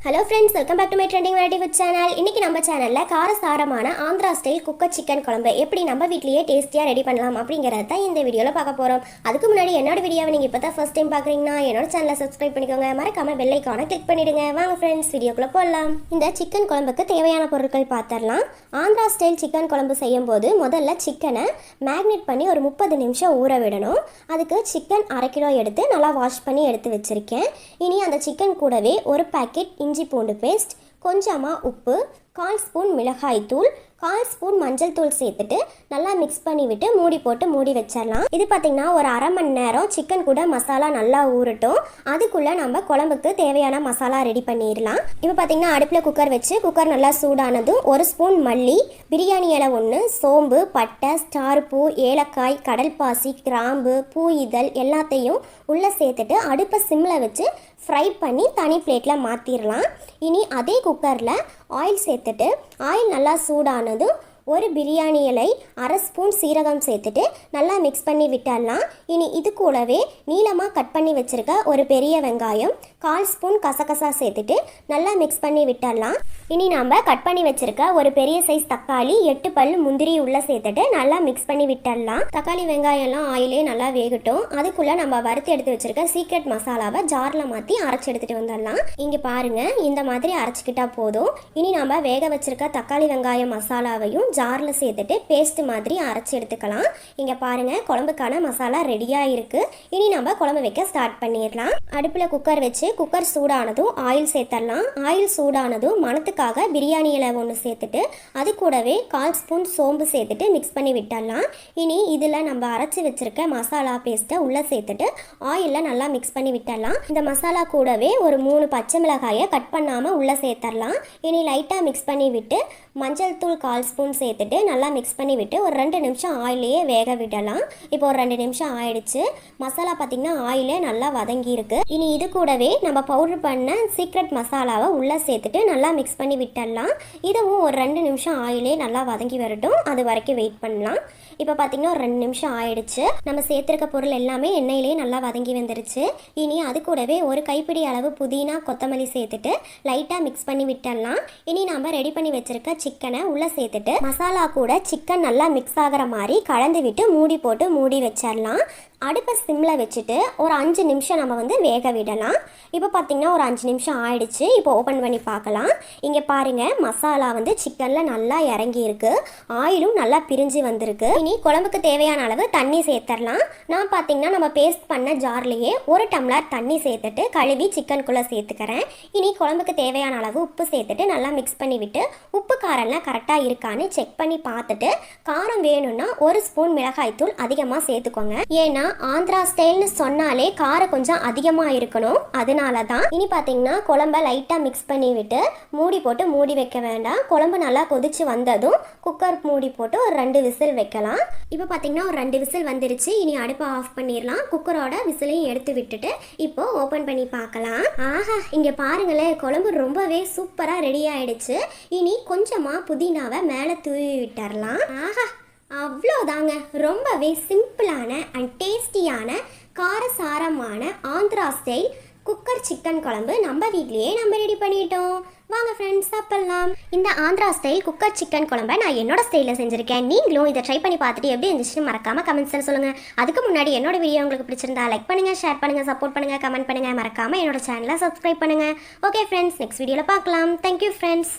Hello friends, welcome back to my trending variety food channel. இன்றைக்கி நம்ம சேனலில் காரசாரமான ஆந்திரா ஸ்டைல் குக்கர் சிக்கன் குழம்பு எப்படி நம்ம வீட்லேயே டேஸ்டியாக ரெடி பண்ணலாம் அப்படிங்கிறத தான் இந்த வீடியோவில் பார்க்க போகிறோம். அதுக்கு முன்னாடி என்னோட வீடியோவை நீங்கள் இப்போ தான் ஃபஸ்ட் டைம் பார்க்குறீங்கன்னா என்னோட சேனலை சப்ஸ்கிரைப் பண்ணிக்கோங்க. மறக்காம பெல் ஐக்கானை கிளிக் பண்ணிவிடுங்க. வாங்க ஃப்ரெண்ட்ஸ், வீடியோக்குள்ளே போடலாம். இந்த சிக்கன் குழம்புக்கு தேவையான பொருட்கள் பார்த்துடலாம். ஆந்திரா ஸ்டைல் சிக்கன் குழம்பு செய்யும் போது முதல்ல சிக்கனை மேக்னேட் பண்ணி ஒரு 30 நிமிஷம் ஊற விடணும். அதுக்கு சிக்கன் 1/2 கிலோ எடுத்து நல்லா வாஷ் பண்ணி எடுத்து வச்சுருக்கேன். இனி அந்த சிக்கன் கூடவே ஒரு பாக்கெட் இஞ்சி பூண்டு பேஸ்ட், கொஞ்சமாக உப்பு, 1/4 ஸ்பூன் மிளகாய் தூள், 1/4 ஸ்பூன் மஞ்சள் தூள் சேர்த்துட்டு நல்லா மிக்ஸ் பண்ணி விட்டு மூடி போட்டு மூடி வச்சிடலாம். இது பார்த்திங்கன்னா ஒரு 1/2 மணி நேரம் சிக்கன் கூட மசாலா நல்லா ஊறட்டும். அதுக்குள்ளே நம்ம குழம்புக்கு தேவையான மசாலா ரெடி பண்ணிடலாம். இப்போ பார்த்திங்கன்னா அடுப்பில் குக்கர் வச்சு குக்கர் நல்லா சூடானதும் 1 ஸ்பூன் மல்லி, பிரியாணி இலை 1, சோம்பு, பட்டை, ஸ்டார் பூ, ஏலக்காய், கடல் பாசி, கிராம்பு, பூ இதழ் எல்லாத்தையும் உள்ளே சேர்த்துட்டு அடுப்பை சிம்மில் வச்சு ஃப்ரை பண்ணி தனி பிளேட்டில் மாற்றிடலாம். இனி அதே குக்கரில் ஆயில் சேர்த்துட்டு ஆயில் நல்லா சூடானதும் ஒரு பிரியாணி இலை, 1/2 ஸ்பூன் சீரகம் சேர்த்துட்டு நல்லா மிக்ஸ் பண்ணி விட்டுடலாம். இனி இது கூடவே நீளமாக கட் பண்ணி வச்சுருக்க ஒரு பெரிய வெங்காயம், 1/4 ஸ்பூன் கசகசா சேர்த்துட்டு நல்லா மிக்ஸ் பண்ணி விட்டுடலாம். இனி நம்ம கட் பண்ணி வச்சுருக்க ஒரு பெரிய சைஸ் தக்காளி, 8 பல் முந்திரி உள்ளே சேர்த்துட்டு நல்லா மிக்ஸ் பண்ணி விட்டுடலாம். தக்காளி வெங்காயம்லாம் ஆயிலே நல்லா வேகட்டும். அதுக்குள்ளே நம்ம வறுத்து எடுத்து வச்சுருக்க சீக்ரெட் மசாலாவை ஜாரில் மாற்றி அரைச்சி எடுத்துகிட்டு வந்துடலாம். இங்கே பாருங்கள், இந்த மாதிரி அரைச்சிக்கிட்டா போதும். இனி நம்ம வேக வச்சுருக்க தக்காளி வெங்காயம் மசாலாவையும் ஜாரில் சேர்த்துட்டு பேஸ்ட் மாதிரி அரைச்சி எடுத்துக்கலாம். இங்கே பாருங்கள், குழம்புக்கான மசாலா ரெடியாக இருக்குது. இனி நம்ம குழம்பு வைக்க ஸ்டார்ட் பண்ணிடலாம். அடுப்பில் குக்கர் வச்சு குக்கர் சூடானதும் ஆயில் சேர்த்துடலாம். ஆயில் சூடானதும் மணத்துக்காக பிரியாணி இலை 1 சேர்த்துட்டு அது கூடவே 1/4 ஸ்பூன் சோம்பு சேர்த்துட்டு மிக்ஸ் பண்ணி விட்டுடலாம். இனி இதில் நம்ம அரைச்சி வச்சுருக்க மசாலா பேஸ்ட்டை உள்ளே சேர்த்துட்டு ஆயிலில் நல்லா மிக்ஸ் பண்ணி விட்டுடலாம். இந்த மசாலா கூடவே ஒரு 3 பச்சை மிளகாயை கட் பண்ணாமல் உள்ளே சேர்த்துடலாம். இனி லைட்டாக மிக்ஸ் பண்ணி விட்டு மஞ்சள் தூள் 1/4 ஸ்பூன் சேர்த்துட்டு நல்லா மிக்ஸ் பண்ணி விட்டு ஒரு 2 நிமிஷம் ஆயிலையே வேக விடலாம். இப்போ ஒரு 2 நிமிஷம் ஆயிடுச்சு. மசாலா பார்த்திங்கன்னா ஆயிலே நல்லா வதங்கியிருக்கு. இனி இது கூடவே நம்ம பவுடர் பண்ண சீக்ரெட் மசாலாவை உள்ளே சேர்த்துட்டு நல்லா மிக்ஸ் பண்ணி விட்டுடலாம். இதுவும் ஒரு 2 நிமிஷம் ஆயிலே நல்லா வதங்கி வரட்டும். அது வரைக்கும் வெயிட் பண்ணலாம். இப்போ பார்த்திங்கன்னா ஒரு 2 நிமிஷம் ஆயிடுச்சு. நம்ம சேர்த்துருக்க பொருள் எல்லாமே எண்ணெயிலே நல்லா வதங்கி வந்துருச்சு. இனி அது கூடவே ஒரு கைப்பிடி அளவு புதினா, கொத்தமல்லி சேர்த்துட்டு லைட்டாக மிக்ஸ் பண்ணி விட்டுடலாம். இனி நம்ம ரெடி பண்ணி வச்சுருக்க சிக்கனை உள்ளே சேர்த்துட்டு மசாலா கூட சிக்கன் நல்லா மிக்ஸ் ஆகிற மாதிரி கலந்து விட்டு மூடி போட்டு மூடி வச்சிடலாம். அடுப்பை சிம்மில் வச்சுட்டு ஒரு 5 நிமிஷம் நம்ம வேக விடலாம். இப்போ பார்த்திங்கன்னா ஒரு 5 நிமிஷம் ஆயிடுச்சு. இப்போ ஓப்பன் பண்ணி பார்க்கலாம். இங்கே பாருங்கள், மசாலா சிக்கனில் நல்லா இறங்கி இருக்கு. ஆயிலும் நல்லா பிரிஞ்சு வந்திருக்கு. இனி குழம்புக்கு தேவையான அளவு தண்ணி சேர்த்துடலாம். நான் பார்த்திங்கன்னா நம்ம பேஸ்ட் பண்ண ஜார்லேயே 1 டம்ளர் தண்ணி சேர்த்துட்டு கழுவி சிக்கனுக்குள்ளே சேர்த்துக்கிறேன். இனி குழம்புக்கு தேவையான அளவு உப்பு சேர்த்துட்டு நல்லா மிக்ஸ் பண்ணி விட்டு உப்பு காரம்லாம் கரெக்டாக இருக்கான்னு செக் பண்ணி பார்த்துட்டு காரம் வேணும்னா 1 ஸ்பூன் மிளகாய் தூள் அதிகமாக சேர்த்துக்கோங்க. ஏன்னா ஆந்திரா ஸ்டைல்னு சொன்னாலே காரம் கொஞ்சம் அதிகமாக இருக்கணும், அதனால தான். இனி பார்த்தீங்கன்னா குழம்ப லைட்டாக மிக்ஸ் பண்ணி விட்டு மூடி போட்டு மூடி வைக்க வேண்டாம். குழம்பு நல்லா கொதிச்சு வந்ததும் குக்கர் மூடி போட்டு ஒரு 2 விசில் வைக்கலாம். இப்போ பார்த்தீங்கன்னா ஒரு 2 விசில் வந்துருச்சு. இனி அடுப்பை ஆஃப் பண்ணிடலாம். குக்கரோட விசிலையும் எடுத்து விட்டுட்டு இப்போ ஓப்பன் பண்ணி பார்க்கலாம். ஆஹா, இங்கே பாருங்களேன், குழம்பு ரொம்பவே சூப்பராக ரெடி ஆயிடுச்சு. இனி கொஞ்சமாக புதினாவை மேலே தூவி விட்டுறலாம். ஆஹா, அவ்வளோதாங்க. ரொம்பவே சிம்பிளான அண்ட் டேஸ்டியான காரசாரமான ஆந்திரா ஸ்டைல் குக்கர் சிக்கன் குழம்பு நம்ம வீட்லேயே நம்ம ரெடி பண்ணிட்டோம். வாங்க ஃப்ரெண்ட்ஸ், சாப்பிடலாம். இந்த ஆந்திரா ஸ்டைல் குக்கர் சிக்கன் குழம்பை நான் என்னோட ஸ்டைலில் செஞ்சுருக்கேன். நீங்களும் இதை ட்ரை பண்ணி பார்த்துட்டு எப்படி இருந்துச்சுன்னு மறக்காமல் கமெண்ட்ஸில் சொல்லுங்கள். அதுக்கு முன்னாடி என்னோட வீடியோ உங்களுக்கு பிடிச்சிருந்தா லைக் பண்ணுங்கள், ஷேர் பண்ணுங்கள், சப்போர்ட் பண்ணுங்கள், கமெண்ட் பண்ணுங்கள். மறக்காமல் என்னோட சேனலை சப்ஸ்கிரைப் பண்ணுங்கள். ஓகே ஃப்ரெண்ட்ஸ், நெக்ஸ்ட் வீடியோவில் பார்க்கலாம். Thank you friends.